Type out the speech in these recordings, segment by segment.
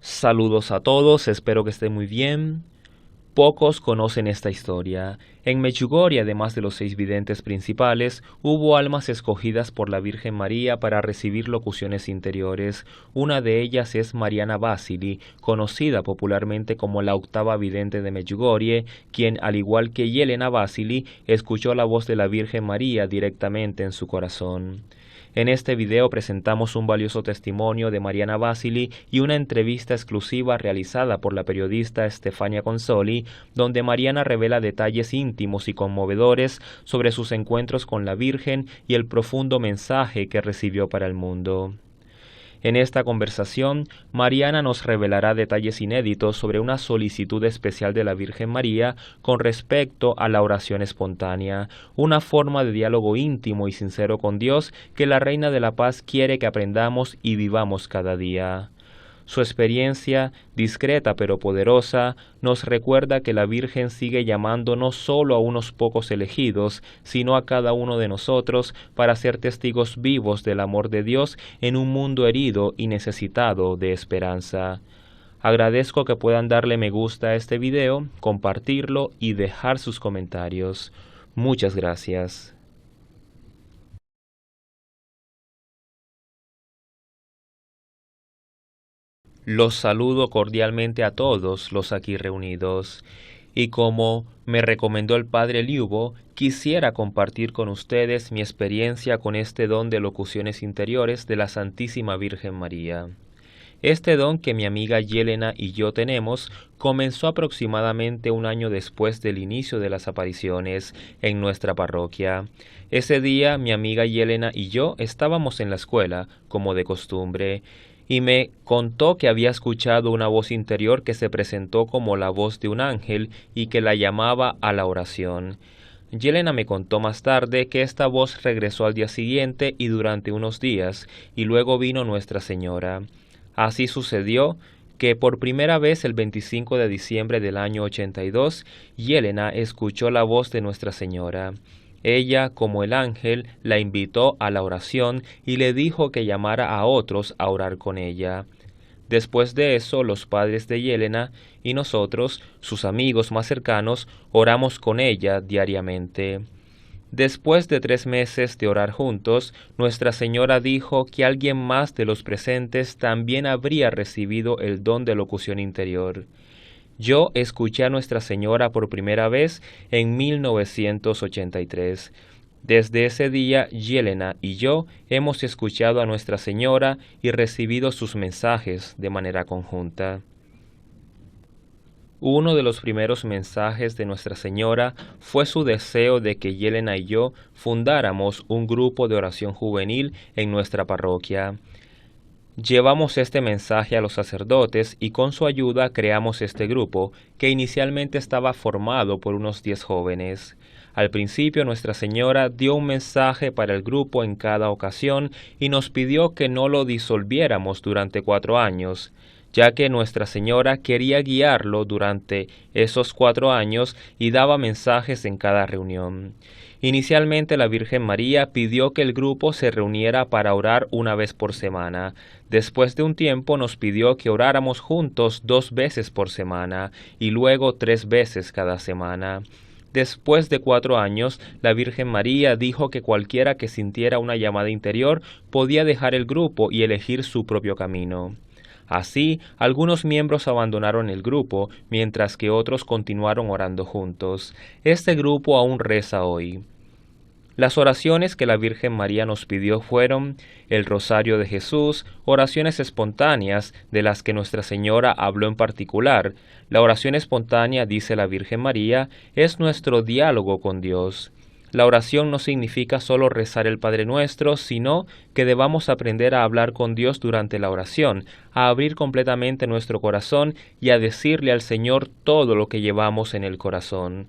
Saludos a todos, espero que estén muy bien. Pocos conocen esta historia. En Medjugorje, además de los 6 videntes principales, hubo almas escogidas por la Virgen María para recibir locuciones interiores. Una de ellas es Mariana Vasili, conocida popularmente como la octava vidente de Medjugorje, quien, al igual que Yelena Vasili, escuchó la voz de la Virgen María directamente en su corazón. En este video presentamos un valioso testimonio de Mariana Vasili y una entrevista exclusiva realizada por la periodista Stefania Consoli, donde Mariana revela detalles íntimos y conmovedores sobre sus encuentros con la Virgen y el profundo mensaje que recibió para el mundo. En esta conversación, Mariana nos revelará detalles inéditos sobre una solicitud especial de la Virgen María con respecto a la oración espontánea, una forma de diálogo íntimo y sincero con Dios que la Reina de la Paz quiere que aprendamos y vivamos cada día. Su experiencia, discreta pero poderosa, nos recuerda que la Virgen sigue llamando no solo a unos pocos elegidos, sino a cada uno de nosotros para ser testigos vivos del amor de Dios en un mundo herido y necesitado de esperanza. Agradezco que puedan darle me gusta a este video, compartirlo y dejar sus comentarios. Muchas gracias. Los saludo cordialmente a todos los aquí reunidos, y como me recomendó el Padre Liubo, quisiera compartir con ustedes mi experiencia con este don de locuciones interiores de la Santísima Virgen María. Este don que mi amiga Yelena y yo tenemos comenzó aproximadamente un año después del inicio de las apariciones en nuestra parroquia. Ese día mi amiga Yelena y yo estábamos en la escuela, como de costumbre, y me contó que había escuchado una voz interior que se presentó como la voz de un ángel y que la llamaba a la oración. Yelena me contó más tarde que esta voz regresó al día siguiente y durante unos días, y luego vino Nuestra Señora. Así sucedió que por primera vez el 25 de diciembre del año 82, Yelena escuchó la voz de Nuestra Señora. Ella, como el ángel, la invitó a la oración y le dijo que llamara a otros a orar con ella. Después de eso, los padres de Yelena y nosotros, sus amigos más cercanos, oramos con ella diariamente. Después de 3 meses de orar juntos, Nuestra Señora dijo que alguien más de los presentes también habría recibido el don de locución interior. Yo escuché a Nuestra Señora por primera vez en 1983. Desde ese día, Yelena y yo hemos escuchado a Nuestra Señora y recibido sus mensajes de manera conjunta. Uno de los primeros mensajes de Nuestra Señora fue su deseo de que Yelena y yo fundáramos un grupo de oración juvenil en nuestra parroquia. Llevamos este mensaje a los sacerdotes y con su ayuda creamos este grupo, que inicialmente estaba formado por unos 10 jóvenes. Al principio Nuestra Señora dio un mensaje para el grupo en cada ocasión y nos pidió que no lo disolviéramos durante 4 años, ya que Nuestra Señora quería guiarlo durante esos 4 años y daba mensajes en cada reunión. Inicialmente la Virgen María pidió que el grupo se reuniera para orar una vez por semana. Después de un tiempo nos pidió que oráramos juntos 2 veces por semana y luego 3 veces cada semana. Después de 4 años, la Virgen María dijo que cualquiera que sintiera una llamada interior podía dejar el grupo y elegir su propio camino. Así, algunos miembros abandonaron el grupo, mientras que otros continuaron orando juntos. Este grupo aún reza hoy. Las oraciones que la Virgen María nos pidió fueron el Rosario de Jesús, oraciones espontáneas de las que Nuestra Señora habló en particular. La oración espontánea, dice la Virgen María, es nuestro diálogo con Dios. La oración no significa solo rezar el Padre Nuestro, sino que debamos aprender a hablar con Dios durante la oración, a abrir completamente nuestro corazón y a decirle al Señor todo lo que llevamos en el corazón.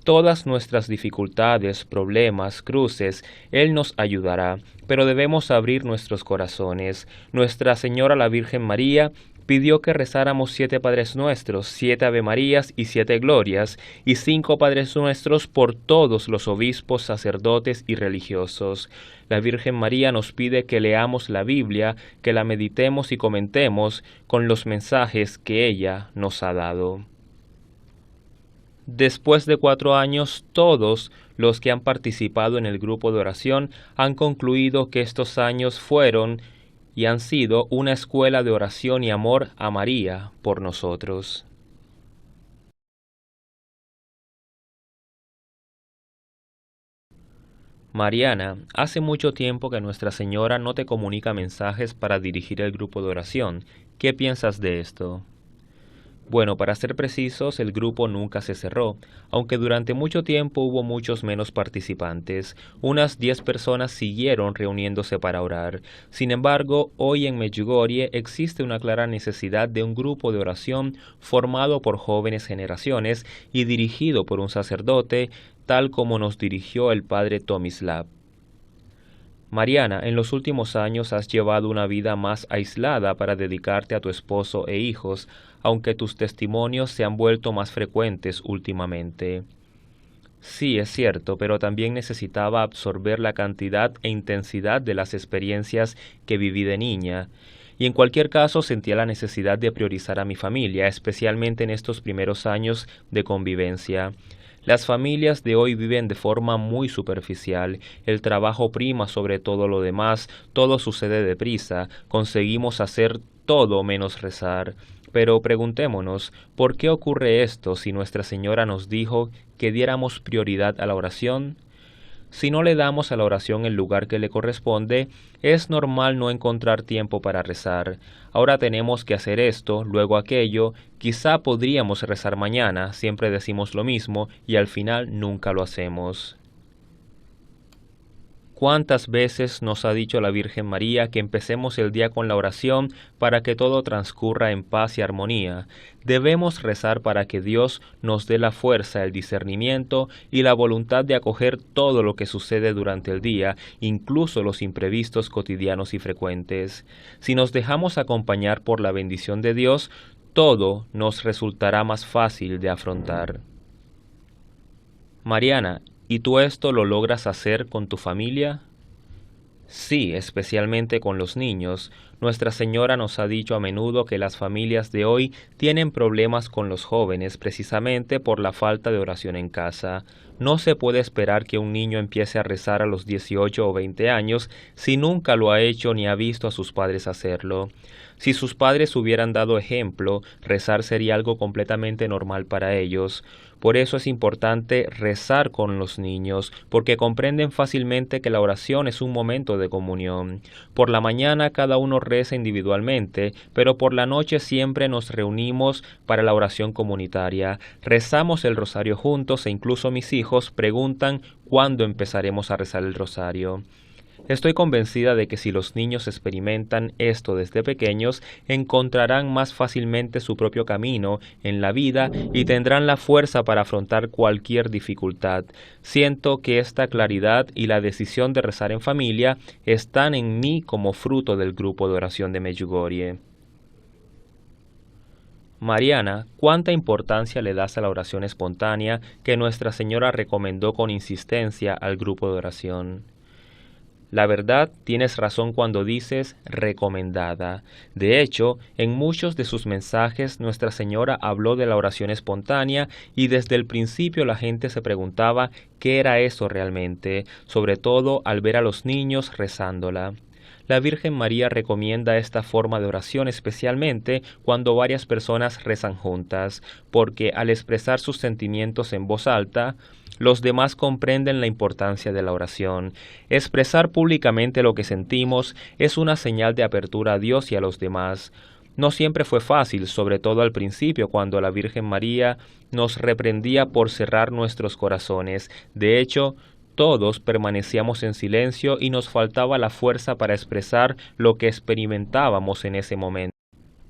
Todas nuestras dificultades, problemas, cruces, Él nos ayudará, pero debemos abrir nuestros corazones. Nuestra Señora la Virgen María pidió que rezáramos 7 Padres Nuestros, 7 Ave Marías y 7 Glorias, y 5 Padres Nuestros por todos los obispos, sacerdotes y religiosos. La Virgen María nos pide que leamos la Biblia, que la meditemos y comentemos con los mensajes que ella nos ha dado. Después de 4 años, todos los que han participado en el grupo de oración han concluido que estos años fueron y han sido una escuela de oración y amor a María por nosotros. Mariana, hace mucho tiempo que Nuestra Señora no te comunica mensajes para dirigir el grupo de oración. ¿Qué piensas de esto? Bueno, para ser precisos, el grupo nunca se cerró, aunque durante mucho tiempo hubo muchos menos participantes. Unas 10 personas siguieron reuniéndose para orar. Sin embargo, hoy en Medjugorje existe una clara necesidad de un grupo de oración formado por jóvenes generaciones y dirigido por un sacerdote, tal como nos dirigió el padre Tomislav. Mariana, en los últimos años has llevado una vida más aislada para dedicarte a tu esposo e hijos, aunque tus testimonios se han vuelto más frecuentes últimamente. Sí, es cierto, pero también necesitaba absorber la cantidad e intensidad de las experiencias que viví de niña. Y en cualquier caso sentía la necesidad de priorizar a mi familia, especialmente en estos primeros años de convivencia. Las familias de hoy viven de forma muy superficial, el trabajo prima sobre todo lo demás, todo sucede deprisa, conseguimos hacer todo menos rezar. Pero preguntémonos, ¿por qué ocurre esto si Nuestra Señora nos dijo que diéramos prioridad a la oración? Si no le damos a la oración el lugar que le corresponde, es normal no encontrar tiempo para rezar. Ahora tenemos que hacer esto, luego aquello, quizá podríamos rezar mañana, siempre decimos lo mismo y al final nunca lo hacemos. ¿Cuántas veces nos ha dicho la Virgen María que empecemos el día con la oración para que todo transcurra en paz y armonía? Debemos rezar para que Dios nos dé la fuerza, el discernimiento y la voluntad de acoger todo lo que sucede durante el día, incluso los imprevistos cotidianos y frecuentes. Si nos dejamos acompañar por la bendición de Dios, todo nos resultará más fácil de afrontar. Mariana, ¿y tú esto lo logras hacer con tu familia? Sí, especialmente con los niños. Nuestra Señora nos ha dicho a menudo que las familias de hoy tienen problemas con los jóvenes precisamente por la falta de oración en casa. No se puede esperar que un niño empiece a rezar a los 18 o 20 años si nunca lo ha hecho ni ha visto a sus padres hacerlo. Si sus padres hubieran dado ejemplo, rezar sería algo completamente normal para ellos. Por eso es importante rezar con los niños, porque comprenden fácilmente que la oración es un momento de comunión. Por la mañana cada uno reza individualmente, pero por la noche siempre nos reunimos para la oración comunitaria. Rezamos el rosario juntos e incluso mis hijos preguntan cuándo empezaremos a rezar el rosario. Estoy convencida de que si los niños experimentan esto desde pequeños, encontrarán más fácilmente su propio camino en la vida y tendrán la fuerza para afrontar cualquier dificultad. Siento que esta claridad y la decisión de rezar en familia están en mí como fruto del grupo de oración de Medjugorje. Mariana, ¿cuánta importancia le das a la oración espontánea que Nuestra Señora recomendó con insistencia al grupo de oración? La verdad, tienes razón cuando dices recomendada. De hecho, en muchos de sus mensajes Nuestra Señora habló de la oración espontánea y desde el principio la gente se preguntaba qué era eso realmente, sobre todo al ver a los niños rezándola. La Virgen María recomienda esta forma de oración especialmente cuando varias personas rezan juntas, porque al expresar sus sentimientos en voz alta, los demás comprenden la importancia de la oración. Expresar públicamente lo que sentimos es una señal de apertura a Dios y a los demás. No siempre fue fácil, sobre todo al principio, cuando la Virgen María nos reprendía por cerrar nuestros corazones. De hecho, todos permanecíamos en silencio y nos faltaba la fuerza para expresar lo que experimentábamos en ese momento.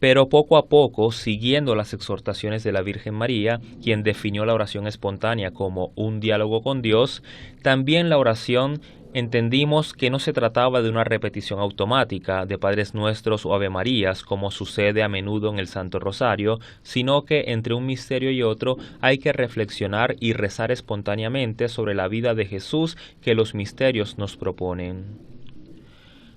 Pero poco a poco, siguiendo las exhortaciones de la Virgen María, quien definió la oración espontánea como un diálogo con Dios, también la oración entendimos que no se trataba de una repetición automática de Padres Nuestros o Ave Marías, como sucede a menudo en el Santo Rosario, sino que entre un misterio y otro hay que reflexionar y rezar espontáneamente sobre la vida de Jesús que los misterios nos proponen.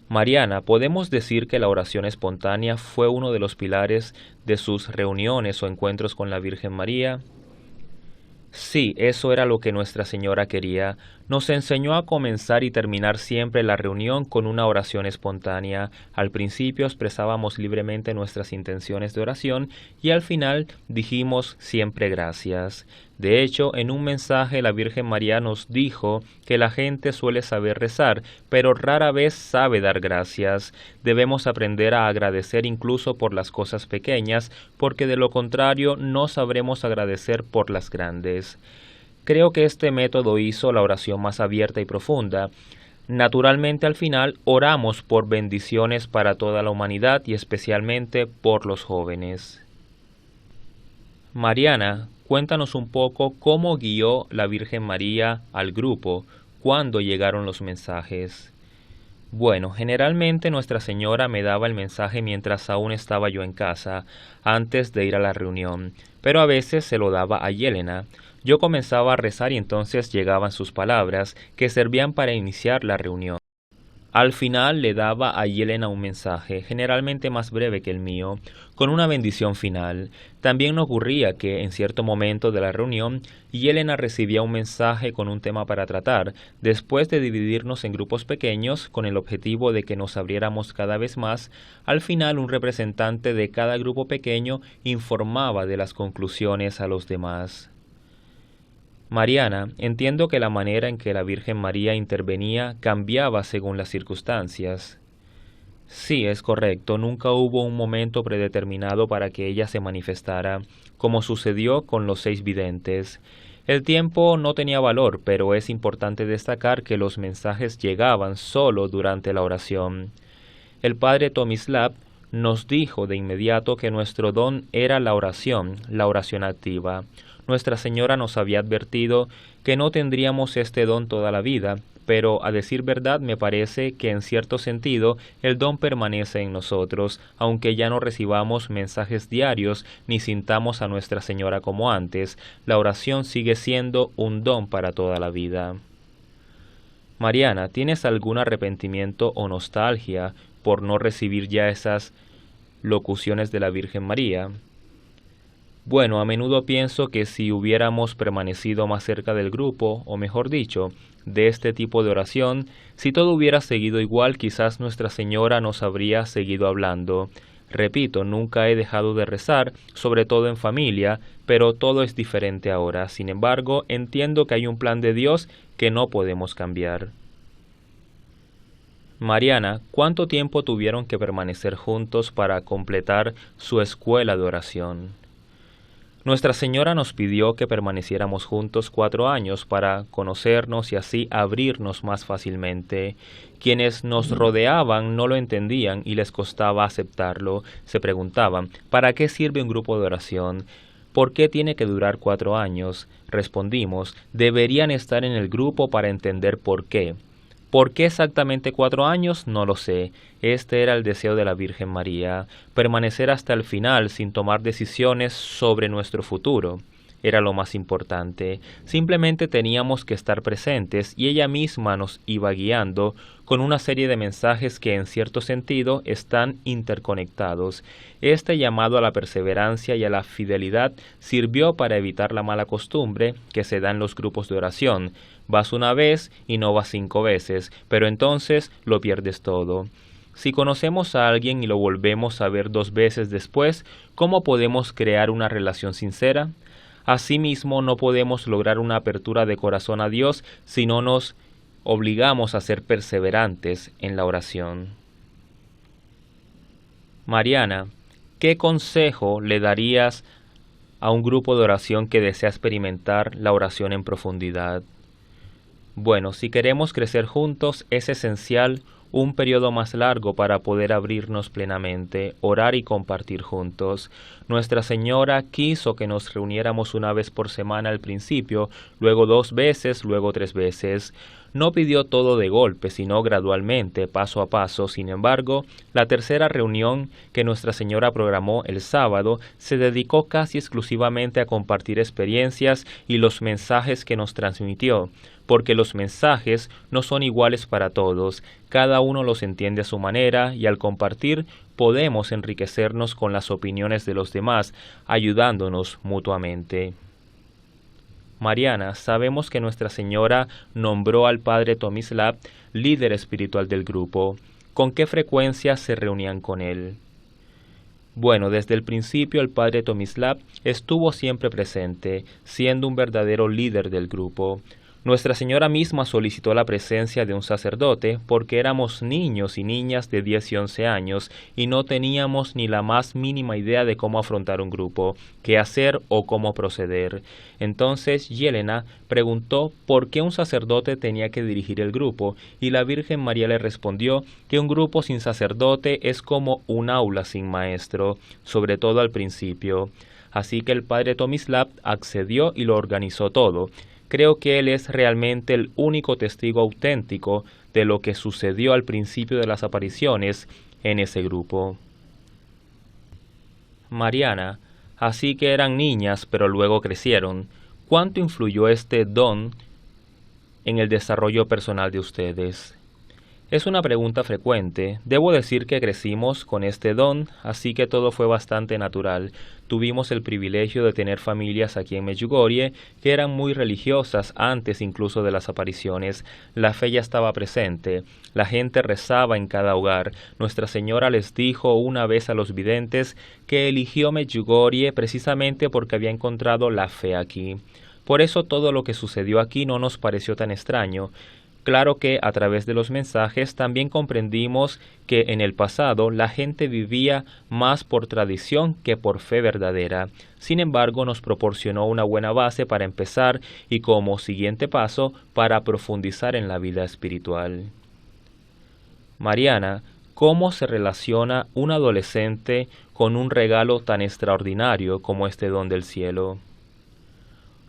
Mariana, ¿podemos decir que la oración espontánea fue uno de los pilares de sus reuniones o encuentros con la Virgen María? Sí, eso era lo que Nuestra Señora quería. Nos enseñó a comenzar y terminar siempre la reunión con una oración espontánea. Al principio expresábamos libremente nuestras intenciones de oración y al final dijimos siempre gracias. De hecho, en un mensaje la Virgen María nos dijo que la gente suele saber rezar, pero rara vez sabe dar gracias. Debemos aprender a agradecer incluso por las cosas pequeñas, porque de lo contrario no sabremos agradecer por las grandes. Creo que este método hizo la oración más abierta y profunda. Naturalmente al final oramos por bendiciones para toda la humanidad y especialmente por los jóvenes. Mariana, cuéntanos un poco cómo guió la Virgen María al grupo cuando llegaron los mensajes. Bueno, generalmente Nuestra Señora me daba el mensaje mientras aún estaba yo en casa, antes de ir a la reunión, pero a veces se lo daba a Yelena. Yo comenzaba a rezar y entonces llegaban sus palabras, que servían para iniciar la reunión. Al final le daba a Yelena un mensaje, generalmente más breve que el mío, con una bendición final. También ocurría que, en cierto momento de la reunión, Yelena recibía un mensaje con un tema para tratar, después de dividirnos en grupos pequeños con el objetivo de que nos abriéramos cada vez más. Al final un representante de cada grupo pequeño informaba de las conclusiones a los demás. Mariana, entiendo que la manera en que la Virgen María intervenía cambiaba según las circunstancias. Sí, es correcto, nunca hubo un momento predeterminado para que ella se manifestara, como sucedió con los 6 videntes. El tiempo no tenía valor, pero es importante destacar que los mensajes llegaban solo durante la oración. El padre Tomislav nos dijo de inmediato que nuestro don era la oración activa. Nuestra Señora nos había advertido que no tendríamos este don toda la vida, pero a decir verdad me parece que en cierto sentido el don permanece en nosotros, aunque ya no recibamos mensajes diarios ni sintamos a Nuestra Señora como antes, la oración sigue siendo un don para toda la vida. Mariana, ¿tienes algún arrepentimiento o nostalgia por no recibir ya esas locuciones de la Virgen María? Bueno, a menudo pienso que si hubiéramos permanecido más cerca del grupo, o mejor dicho, de este tipo de oración, si todo hubiera seguido igual, quizás Nuestra Señora nos habría seguido hablando. Repito, nunca he dejado de rezar, sobre todo en familia, pero todo es diferente ahora. Sin embargo, entiendo que hay un plan de Dios que no podemos cambiar. Mariana, ¿cuánto tiempo tuvieron que permanecer juntos para completar su escuela de oración? Nuestra Señora nos pidió que permaneciéramos juntos 4 años para conocernos y así abrirnos más fácilmente. Quienes nos rodeaban no lo entendían y les costaba aceptarlo. Se preguntaban, ¿para qué sirve un grupo de oración? ¿Por qué tiene que durar 4 años? Respondimos, deberían estar en el grupo para entender por qué. ¿Por qué exactamente 4 años? No lo sé. Este era el deseo de la Virgen María, permanecer hasta el final sin tomar decisiones sobre nuestro futuro. Era lo más importante. Simplemente teníamos que estar presentes y ella misma nos iba guiando con una serie de mensajes que en cierto sentido están interconectados. Este llamado a la perseverancia y a la fidelidad sirvió para evitar la mala costumbre que se da en los grupos de oración. Vas una vez y no vas 5 veces, pero entonces lo pierdes todo. Si conocemos a alguien y lo volvemos a ver 2 veces después, ¿cómo podemos crear una relación sincera? Asimismo, no podemos lograr una apertura de corazón a Dios si no nos obligamos a ser perseverantes en la oración. Mariana, ¿qué consejo le darías a un grupo de oración que desea experimentar la oración en profundidad? Bueno, si queremos crecer juntos, es esencial un periodo más largo para poder abrirnos plenamente, orar y compartir juntos. Nuestra Señora quiso que nos reuniéramos una vez por semana al principio, luego 2 veces, luego 3 veces. No pidió todo de golpe, sino gradualmente, paso a paso. Sin embargo, la tercera reunión que Nuestra Señora programó el sábado se dedicó casi exclusivamente a compartir experiencias y los mensajes que nos transmitió, porque los mensajes no son iguales para todos, cada uno los entiende a su manera y al compartir podemos enriquecernos con las opiniones de los demás, ayudándonos mutuamente. Mariana, sabemos que Nuestra Señora nombró al padre Tomislav líder espiritual del grupo. ¿Con qué frecuencia se reunían con él? Bueno, desde el principio el padre Tomislav estuvo siempre presente, siendo un verdadero líder del grupo. Nuestra Señora misma solicitó la presencia de un sacerdote porque éramos niños y niñas de 10 y 11 años y no teníamos ni la más mínima idea de cómo afrontar un grupo, qué hacer o cómo proceder. Entonces Yelena preguntó por qué un sacerdote tenía que dirigir el grupo y la Virgen María le respondió que un grupo sin sacerdote es como un aula sin maestro, sobre todo al principio. Así que el padre Tomislav accedió y lo organizó todo. Creo que él es realmente el único testigo auténtico de lo que sucedió al principio de las apariciones en ese grupo. Mariana, así que eran niñas pero luego crecieron. ¿Cuánto influyó este don en el desarrollo personal de ustedes? Es una pregunta frecuente. Debo decir que crecimos con este don, así que todo fue bastante natural. Tuvimos el privilegio de tener familias aquí en Medjugorje que eran muy religiosas antes incluso de las apariciones. La fe ya estaba presente. La gente rezaba en cada hogar. Nuestra Señora les dijo una vez a los videntes que eligió Medjugorje precisamente porque había encontrado la fe aquí. Por eso todo lo que sucedió aquí no nos pareció tan extraño. Claro que a través de los mensajes también comprendimos que en el pasado la gente vivía más por tradición que por fe verdadera. Sin embargo, nos proporcionó una buena base para empezar y como siguiente paso para profundizar en la vida espiritual. Mariana, ¿cómo se relaciona un adolescente con un regalo tan extraordinario como este don del cielo?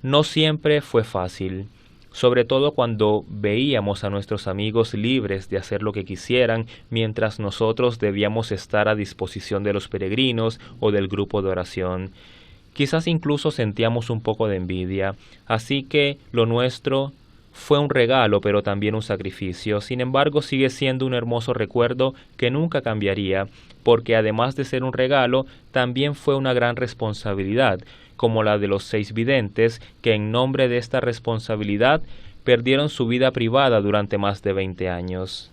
No siempre fue fácil, sobre todo cuando veíamos a nuestros amigos libres de hacer lo que quisieran, mientras nosotros debíamos estar a disposición de los peregrinos o del grupo de oración. Quizás incluso sentíamos un poco de envidia, así que lo nuestro fue un regalo, pero también un sacrificio. Sin embargo, sigue siendo un hermoso recuerdo que nunca cambiaría, porque además de ser un regalo, también fue una gran responsabilidad, como la de los 6 videntes, que en nombre de esta responsabilidad perdieron su vida privada durante más de 20 años.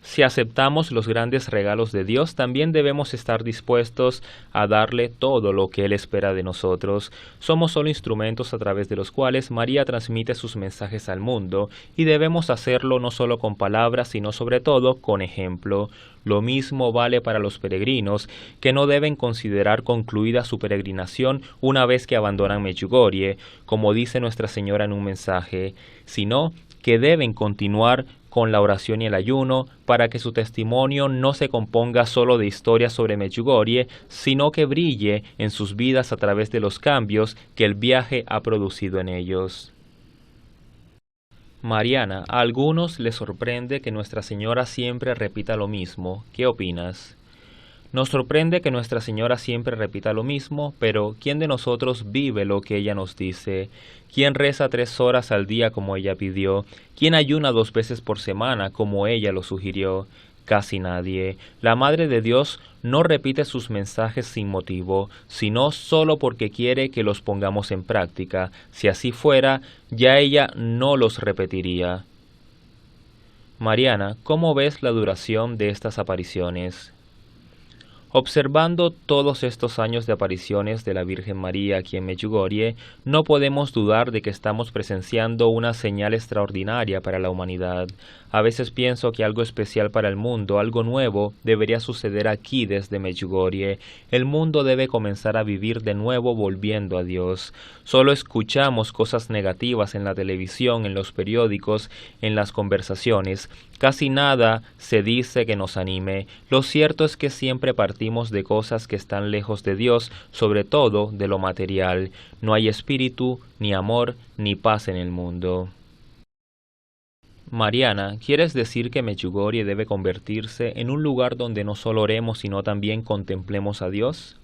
Si aceptamos los grandes regalos de Dios, también debemos estar dispuestos a darle todo lo que Él espera de nosotros. Somos solo instrumentos a través de los cuales María transmite sus mensajes al mundo, y debemos hacerlo no solo con palabras, sino sobre todo con ejemplo. Lo mismo vale para los peregrinos, que no deben considerar concluida su peregrinación una vez que abandonan Medjugorje, como dice Nuestra Señora en un mensaje, sino que deben continuar con la oración y el ayuno para que su testimonio no se componga solo de historias sobre Medjugorje, sino que brille en sus vidas a través de los cambios que el viaje ha producido en ellos. Mariana, a algunos les sorprende que Nuestra Señora siempre repita lo mismo. ¿Qué opinas? Nos sorprende que Nuestra Señora siempre repita lo mismo, pero ¿quién de nosotros vive lo que ella nos dice? ¿Quién reza 3 horas al día como ella pidió? ¿Quién ayuna 2 veces por semana como ella lo sugirió? Casi nadie. La Madre de Dios no repite sus mensajes sin motivo, sino solo porque quiere que los pongamos en práctica. Si así fuera, ya ella no los repetiría. Mariana, ¿cómo ves la duración de estas apariciones? Observando todos estos años de apariciones de la Virgen María aquí en Medjugorje, no podemos dudar de que estamos presenciando una señal extraordinaria para la humanidad. A veces pienso que algo especial para el mundo, algo nuevo, debería suceder aquí desde Medjugorje. El mundo debe comenzar a vivir de nuevo volviendo a Dios. Solo escuchamos cosas negativas en la televisión, en los periódicos, en las conversaciones. Casi nada se dice que nos anime. Lo cierto es que siempre partimos de cosas que están lejos de Dios, sobre todo de lo material. No hay espíritu, ni amor, ni paz en el mundo. Mariana, ¿quieres decir que Medjugorje debe convertirse en un lugar donde no solo oremos, sino también contemplemos a Dios?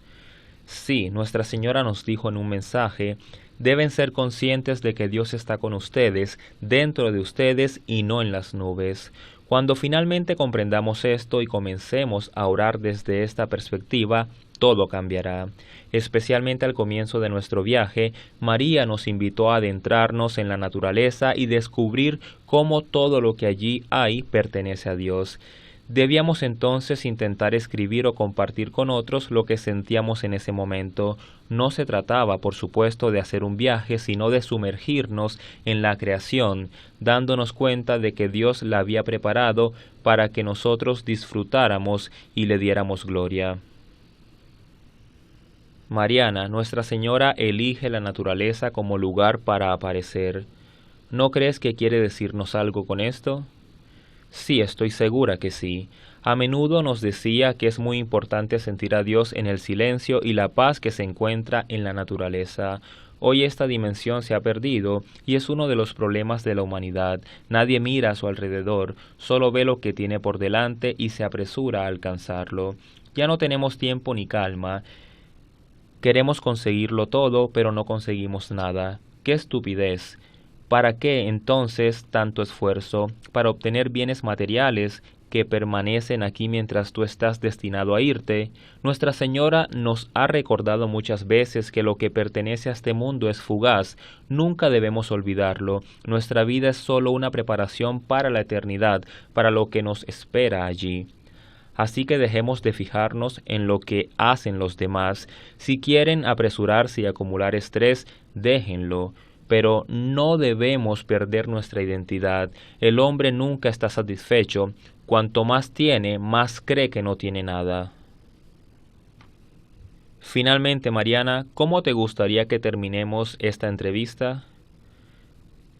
Sí, Nuestra Señora nos dijo en un mensaje, deben ser conscientes de que Dios está con ustedes, dentro de ustedes y no en las nubes. Cuando finalmente comprendamos esto y comencemos a orar desde esta perspectiva, todo cambiará. Especialmente al comienzo de nuestro viaje, María nos invitó a adentrarnos en la naturaleza y descubrir cómo todo lo que allí hay pertenece a Dios. Debíamos entonces intentar escribir o compartir con otros lo que sentíamos en ese momento. No se trataba, por supuesto, de hacer un viaje, sino de sumergirnos en la creación, dándonos cuenta de que Dios la había preparado para que nosotros disfrutáramos y le diéramos gloria. Mariana, Nuestra Señora elige la naturaleza como lugar para aparecer. ¿No crees que quiere decirnos algo con esto? Sí, estoy segura que sí. A menudo nos decía que es muy importante sentir a Dios en el silencio y la paz que se encuentra en la naturaleza. Hoy esta dimensión se ha perdido y es uno de los problemas de la humanidad. Nadie mira a su alrededor, solo ve lo que tiene por delante y se apresura a alcanzarlo. Ya no tenemos tiempo ni calma. Queremos conseguirlo todo, pero no conseguimos nada. ¡Qué estupidez! ¿Para qué entonces tanto esfuerzo? Para obtener bienes materiales que permanecen aquí mientras tú estás destinado a irte. Nuestra Señora nos ha recordado muchas veces que lo que pertenece a este mundo es fugaz. Nunca debemos olvidarlo. Nuestra vida es solo una preparación para la eternidad, para lo que nos espera allí. Así que dejemos de fijarnos en lo que hacen los demás. Si quieren apresurarse y acumular estrés, déjenlo. Pero no debemos perder nuestra identidad. El hombre nunca está satisfecho. Cuanto más tiene, más cree que no tiene nada. Finalmente, Mariana, ¿cómo te gustaría que terminemos esta entrevista?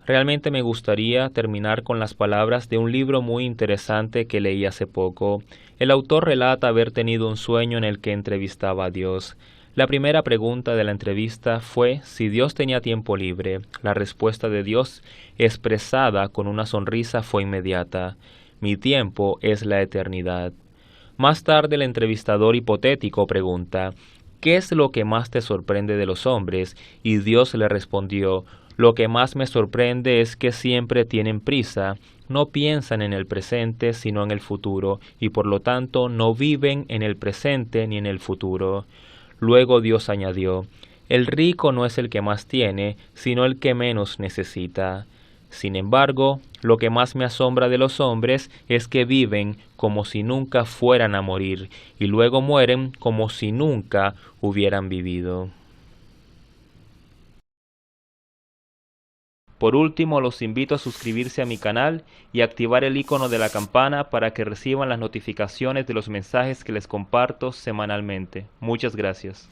Realmente me gustaría terminar con las palabras de un libro muy interesante que leí hace poco. El autor relata haber tenido un sueño en el que entrevistaba a Dios. La primera pregunta de la entrevista fue si Dios tenía tiempo libre. La respuesta de Dios, expresada con una sonrisa, fue inmediata. Mi tiempo es la eternidad. Más tarde el entrevistador hipotético pregunta, ¿qué es lo que más te sorprende de los hombres? Y Dios le respondió, lo que más me sorprende es que siempre tienen prisa, no piensan en el presente sino en el futuro, y por lo tanto no viven en el presente ni en el futuro. Luego Dios añadió, el rico no es el que más tiene, sino el que menos necesita. Sin embargo, lo que más me asombra de los hombres es que viven como si nunca fueran a morir, y luego mueren como si nunca hubieran vivido. Por último, los invito a suscribirse a mi canal y activar el icono de la campana para que reciban las notificaciones de los mensajes que les comparto semanalmente. Muchas gracias.